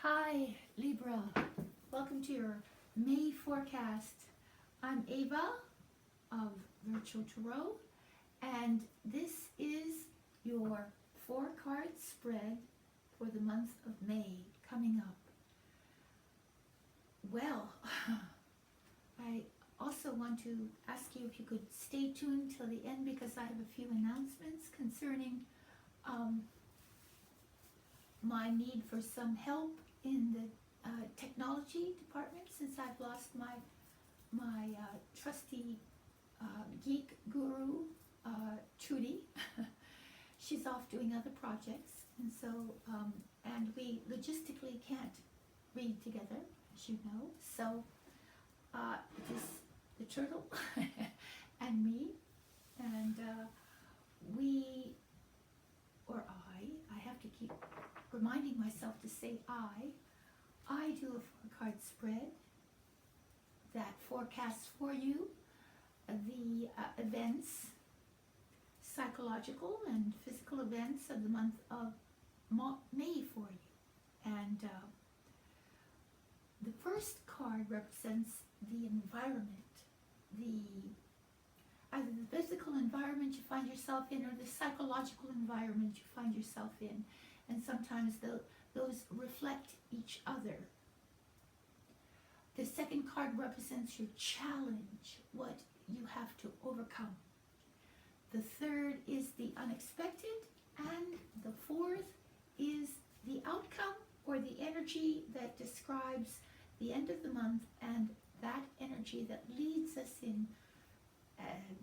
Hi, Libra. Welcome to your May forecast. I'm Ava of Virtual Tarot, and this is your 4-card spread for the month of May coming up. Well, I also want to ask you if you could stay tuned till the end because I have a few announcements concerning my need for some help in the technology department since I've lost my trusty geek guru, Trudy. She's off doing other projects, and so and we logistically can't read together, as you know. So it is the turtle and me, and we, or I have to keep reminding myself to say I do a 4-card spread that forecasts for you the events, psychological and physical events of the month of May for you. And the first card represents the environment, either the physical environment you find yourself in or the psychological environment you find yourself in. And sometimes those reflect each other. The second card represents your challenge, what you have to overcome. The third is the unexpected, and the fourth is the outcome or the energy that describes the end of the month and that energy that leads us in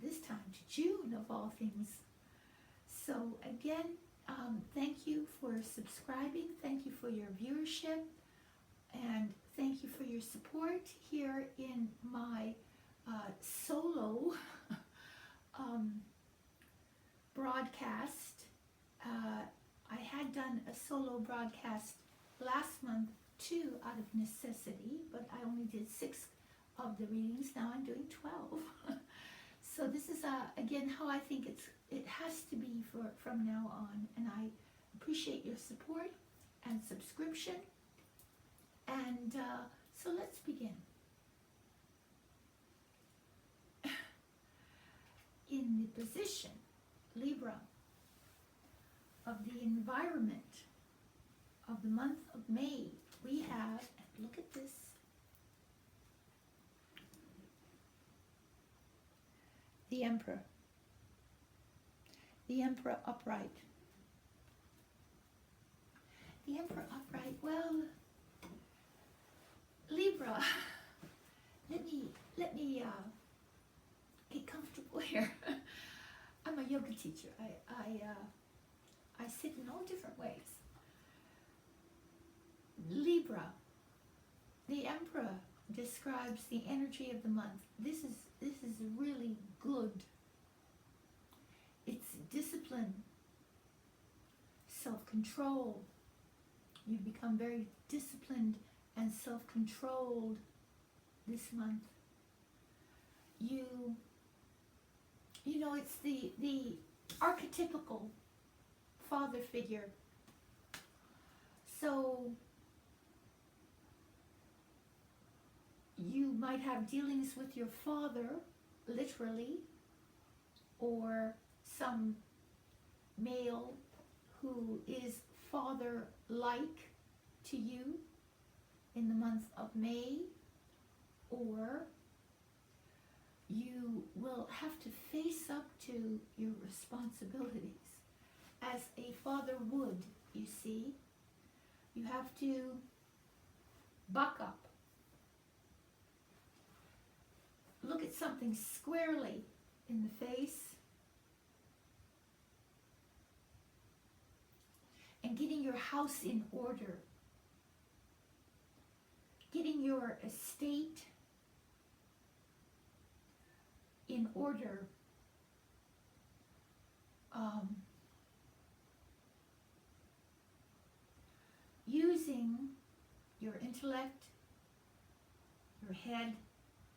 this time to June of all things. So again, thank you for subscribing, thank you for your viewership, and thank you for your support here in my solo broadcast. I had done a solo broadcast last month too out of necessity, but I only did 6 of the readings. Now I'm doing 12. So this is again how I think it has to be from now on, and I appreciate your support and subscription. And so let's begin. In the position, Libra, of the environment of the month of May, we have, and look at this, the Emperor. The Emperor upright. The Emperor upright, well, Libra, let me get comfortable here. I'm a yoga teacher. I sit in all different ways. Libra, the Emperor describes the energy of the month. This is really good. It's discipline, self-control. You become very disciplined and self-controlled this month. You know, it's the archetypical father figure. So you might have dealings with your father, literally, or some male who is father-like to you in the month of May, or you will have to face up to your responsibilities as a father would, you see. You have to buck up. Look at something squarely in the face and getting your house in order, getting your estate in order, using your intellect, your head,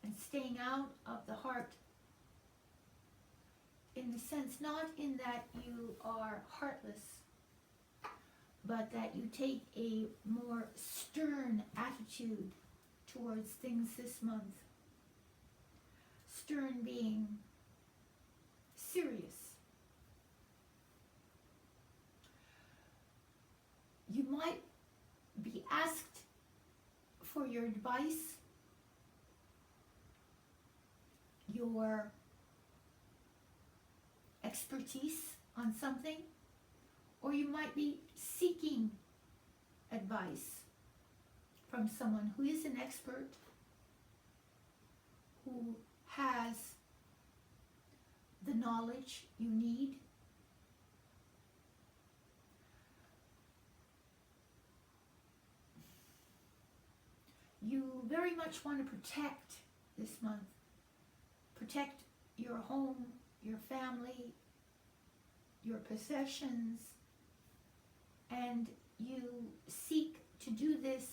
and staying out of the heart, in the sense, not in that you are heartless, but that you take a more stern attitude towards things this month. Stern being serious. You might be asked for your advice, your expertise on something, or you might be seeking advice from someone who is an expert, who has the knowledge you need. You very much want to protect this month. Protect your home, your family, your possessions, and you seek to do this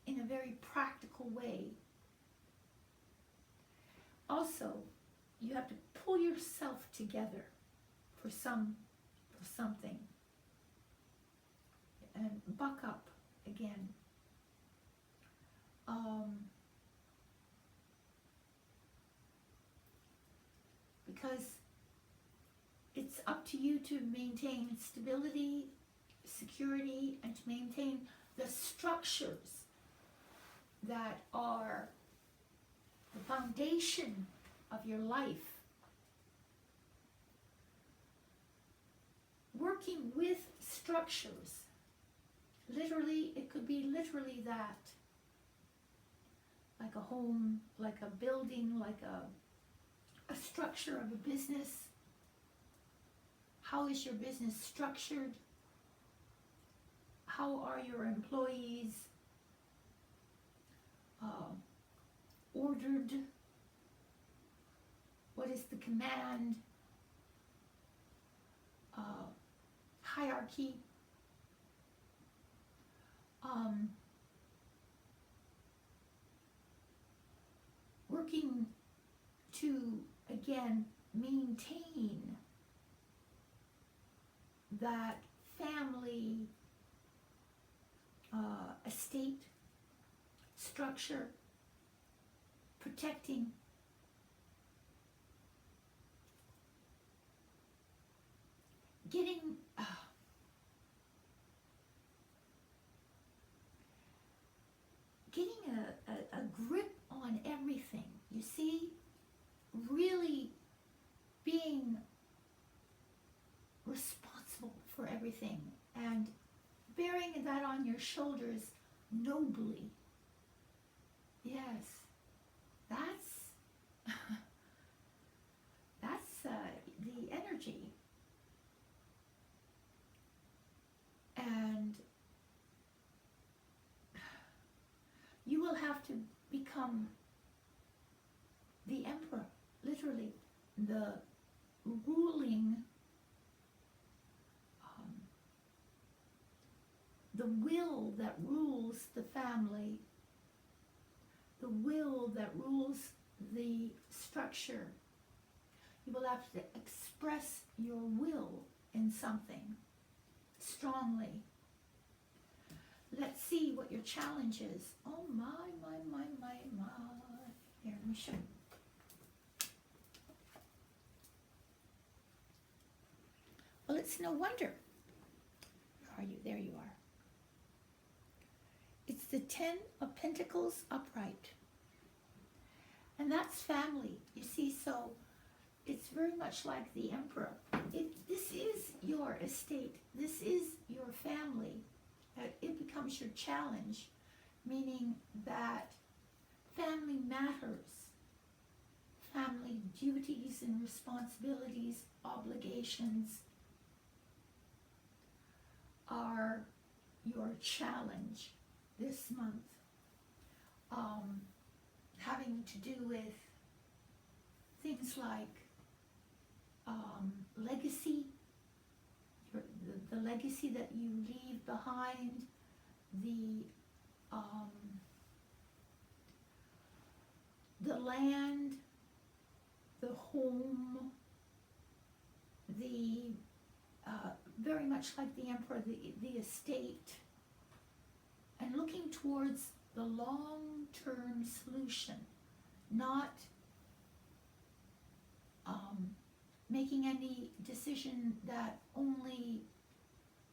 in a very practical way. Also, you have to pull yourself together for something, and buck up again. Because it's up to you to maintain stability, security, and to maintain the structures that are the foundation of your life. Working with structures, literally, it could be literally that. Like a home, like a building, like a structure of a business. How is your business structured? How are your employees ordered? What is the command? Hierarchy? Working to, again, maintain that family estate structure, protecting getting a grip on everything. You see, really being responsible for everything and bearing that on your shoulders nobly. Yes, that's the energy. And you will have to become the emperor, literally, the ruling, the will that rules the family, the will that rules the structure. You will have to express your will in something strongly. Let's see what your challenge is. Oh my. Here, let me show you. Well, it's no wonder. Where are you? There you are. It's the 10 of Pentacles upright. And that's family. You see, so it's very much like the Emperor. This is your estate. This is your family. It becomes your challenge, meaning that family matters. Family duties and responsibilities, obligations are your challenge this month. Having to do with things like legacy, the legacy that you leave behind, the land, the home, the very much like the Emperor, the estate, and looking towards the long-term solution, not making any decision that only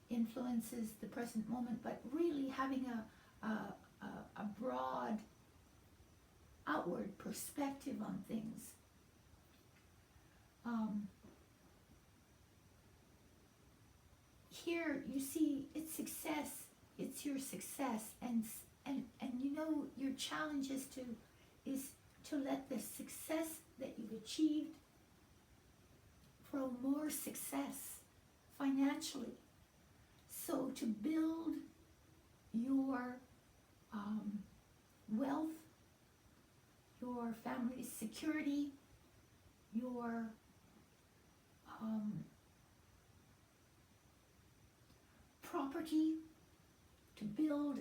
influences the present moment, but really having a broad outward perspective on things. Here you see it's success, it's your success, and you know your challenge is to let the success that you've achieved grow more success financially. So to build your wealth, your family's security, your property, to build,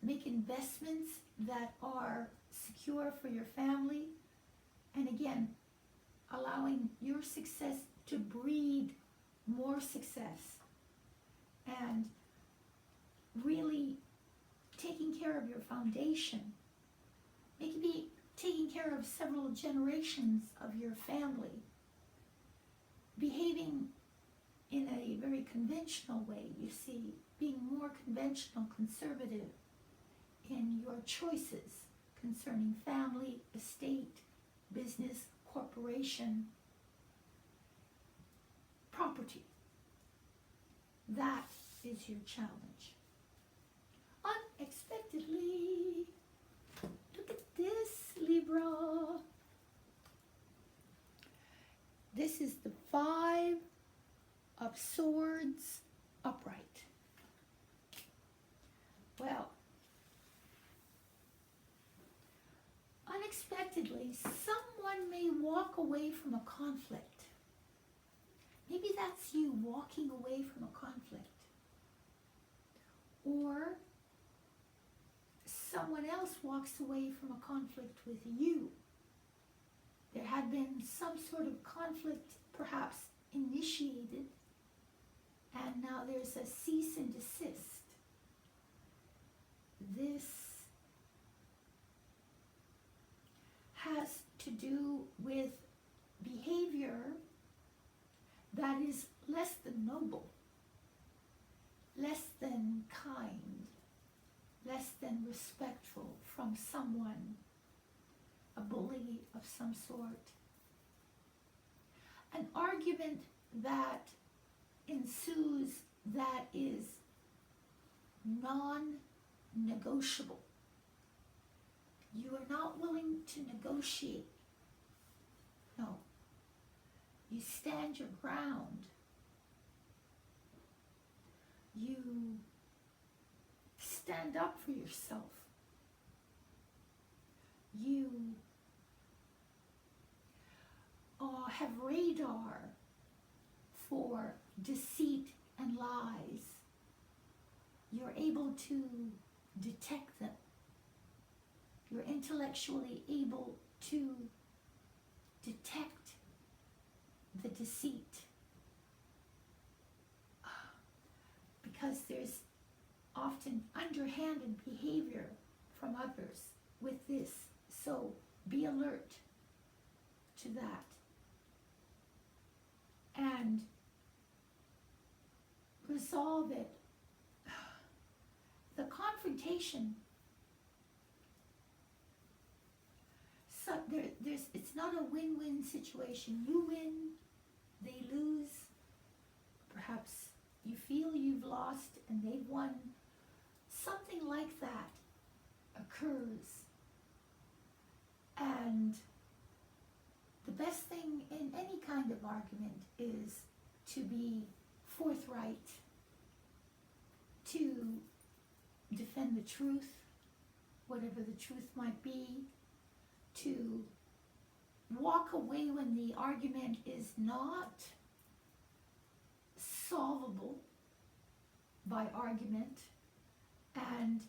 make investments that are secure for your family, and again, allowing your success to breed more success, and really taking care of your foundation, maybe taking care of several generations of your family, behaving in a very conventional way, you see, being more conventional, conservative in your choices concerning family, estate, business, corporation, property. That is your challenge. Unexpectedly, look at this, Libra. This is the 5 of Swords upright. Well, unexpectedly, someone may walk away from a conflict. Maybe that's you walking away from a conflict. Or someone else walks away from a conflict with you. There had been some sort of conflict perhaps initiated, and now there's a cease and desist. This has to do with behavior that is less than noble, less than kind, less than respectful from someone, a bully of some sort. An argument that ensues that is non-negotiable. You are not willing to negotiate. No. You stand your ground. You stand up for yourself. You have radar for deceit and lies. You're able to detect them. You're intellectually able to detect the deceit. Because there's often underhanded behavior from others with this. So be alert to that. And resolve it. The confrontation, so it's not a win-win situation. You win, they lose. Perhaps you feel you've lost and they've won. Something like that occurs. And the best thing in any kind of argument is to be forthright, to defend the truth, whatever the truth might be, to walk away when the argument is not solvable by argument, and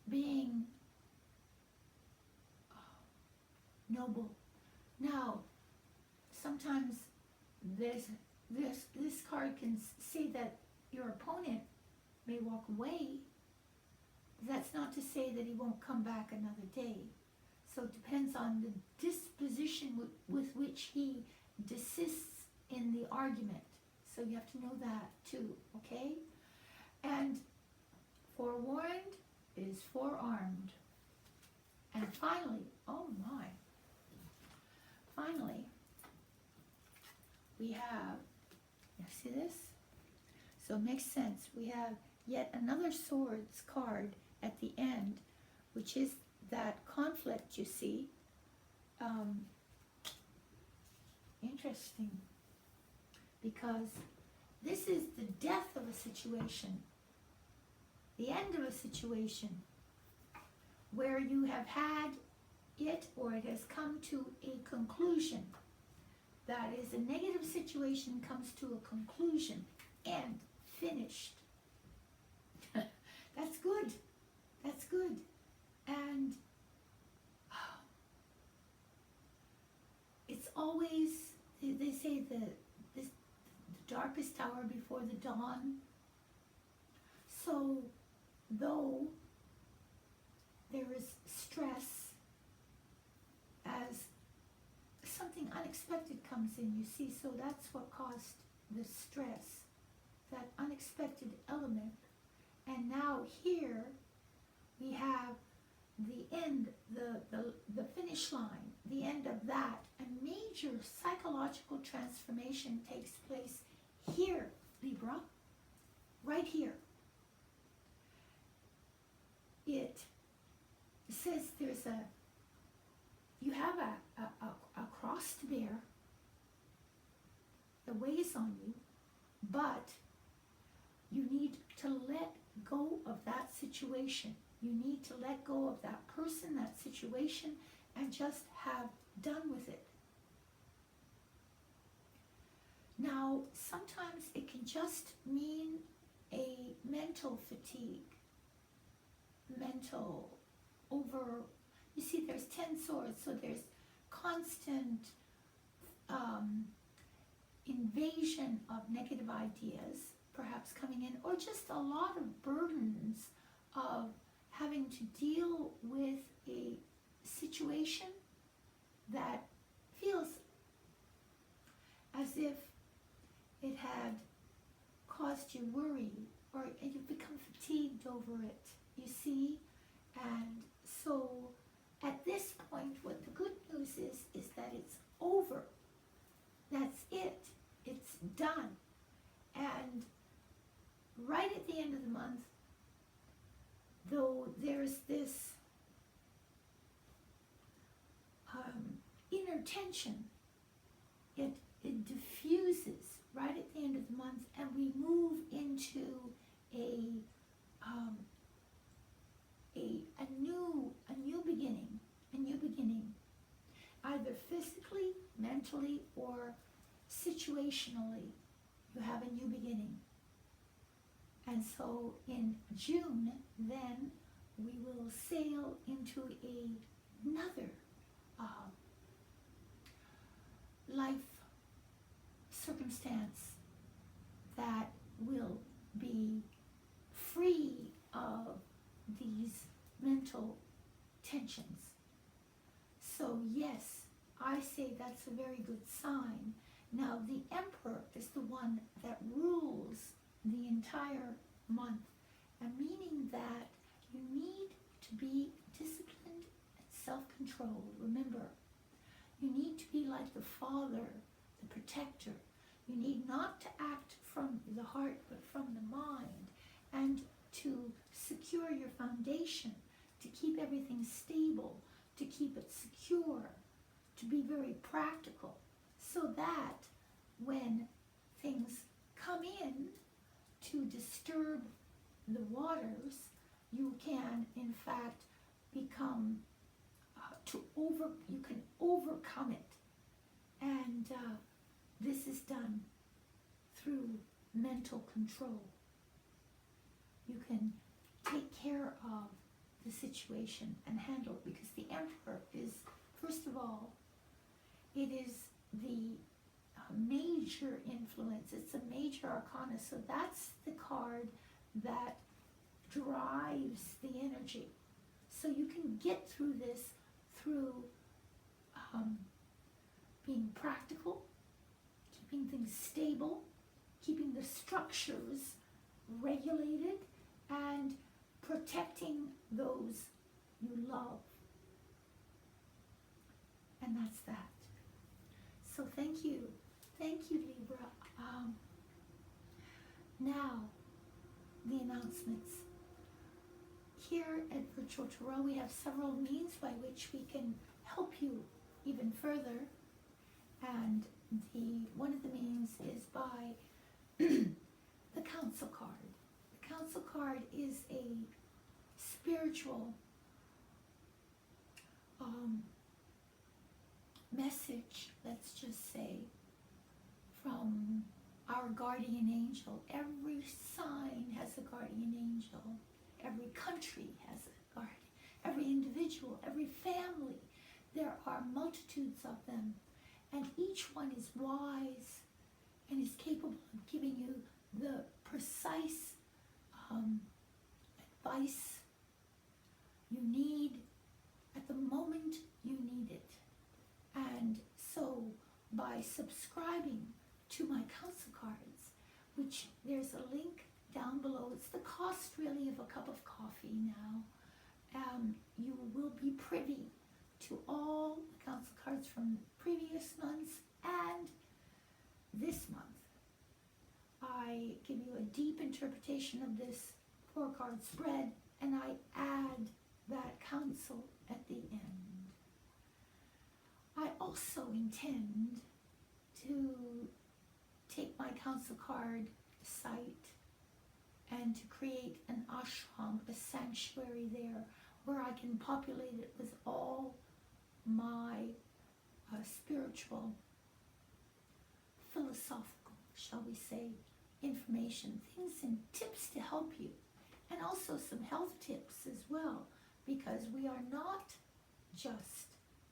being noble, Now, sometimes this card can say that your opponent may walk away. That's not to say that he won't come back another day. So it depends on the disposition with which he desists in the argument. So you have to know that too, okay? And forewarned is forearmed. And finally, oh my, finally, we have, you see this? So it makes sense. We have yet another swords card at the end, which is that conflict, you see. Interesting, because this is the death of a situation, the end of a situation, where you have had it or it has come to a conclusion. That is, a negative situation comes to a conclusion and finished. That's good. That's good. And it's always, they say the darkest hour before the dawn. So though there is stress, as something unexpected comes in, you see, so that's what caused the stress, that unexpected element. And now here we have the end, the finish line, the end of that. A major psychological transformation takes place here, Libra, right here. It says you have a cross to bear that weighs on you, but you need to let go of that situation. You need to let go of that person, that situation, and just have done with it. Now, sometimes it can just mean a mental fatigue, mental you see, there's 10 swords, so there's constant invasion of negative ideas perhaps coming in, or just a lot of burdens of having to deal with a situation that feels as if it had caused you worry, or you've become fatigued over it, you see. And so at this point, what the good news is that it's over. That's it. It's done. And right at the end of the month, though there's this inner tension, it diffuses right at the end of the month, and we move into a new beginning, either physically, mentally, or situationally. You have a new beginning. And so in June, then, we will sail into another life circumstance that will be free of these mental tensions. So yes, I say that's a very good sign. Now, the Emperor is the one that rules the entire month, and meaning that you need to be disciplined and self-controlled. Remember, you need to be like the father, the protector. You need not to act from the heart, but from the mind, and to secure your foundation, to keep everything stable, to keep it secure, to be very practical, so that when things come in to disturb the waters, you can in fact become you can overcome it. And this is done through mental control. You can take care of the situation and handle it, because the Emperor is, first of all, It is the major influence. It's a major arcana. So that's the card that drives the energy. So you can get through this through being practical, keeping things stable, keeping the structures regulated, and protecting those you love. And that's that. So thank you. Thank you, Libra. Now, the announcements. Here at Virtual Tarot, we have several means by which we can help you even further. And one of the means is by the Council card. The Council card is a spiritual message, let's just say, from our guardian angel. Every sign has a guardian angel. Every country has a guardian. Every individual, every family. There are multitudes of them. And each one is wise and is capable of giving you the precise advice you need at the moment you need it. And so by subscribing to my council cards, which there's a link down below, it's the cost really of a cup of coffee now, you will be privy to all the council cards from previous months and this month. I give you a deep interpretation of this 4-card spread, and I add that counsel at the end. I also intend to take my council card site and to create an ashram, a sanctuary there, where I can populate it with all my spiritual, philosophical, shall we say, information, things and tips to help you, and also some health tips as well, because we are not just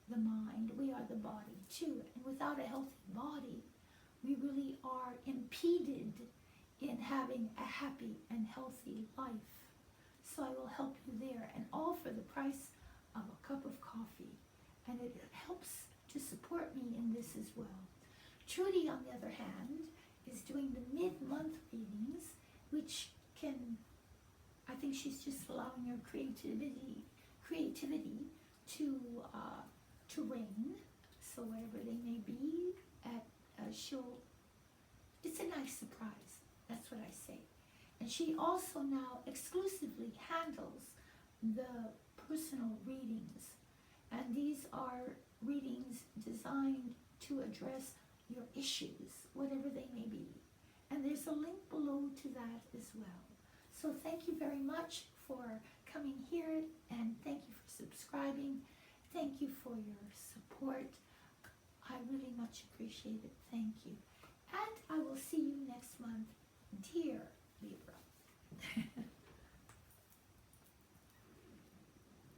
the mind, we are the body too, and without a healthy body, we really are impeded in having a happy and healthy life. So I will help you there, and all for the price of a cup of coffee, and it helps to support me in this as well. Trudy, on the other hand, is doing the mid-month readings, which can, I think she's just allowing her creativity to reign. So whatever they may be, it's a nice surprise. That's what I say. And she also now exclusively handles the personal readings. And these are readings designed to address your issues, whatever they may be. And there's a link below to that as well. So thank you very much for coming here, and thank you for subscribing. Thank you for your support. I really much appreciate it. Thank you. And I will see you next month, dear Libra.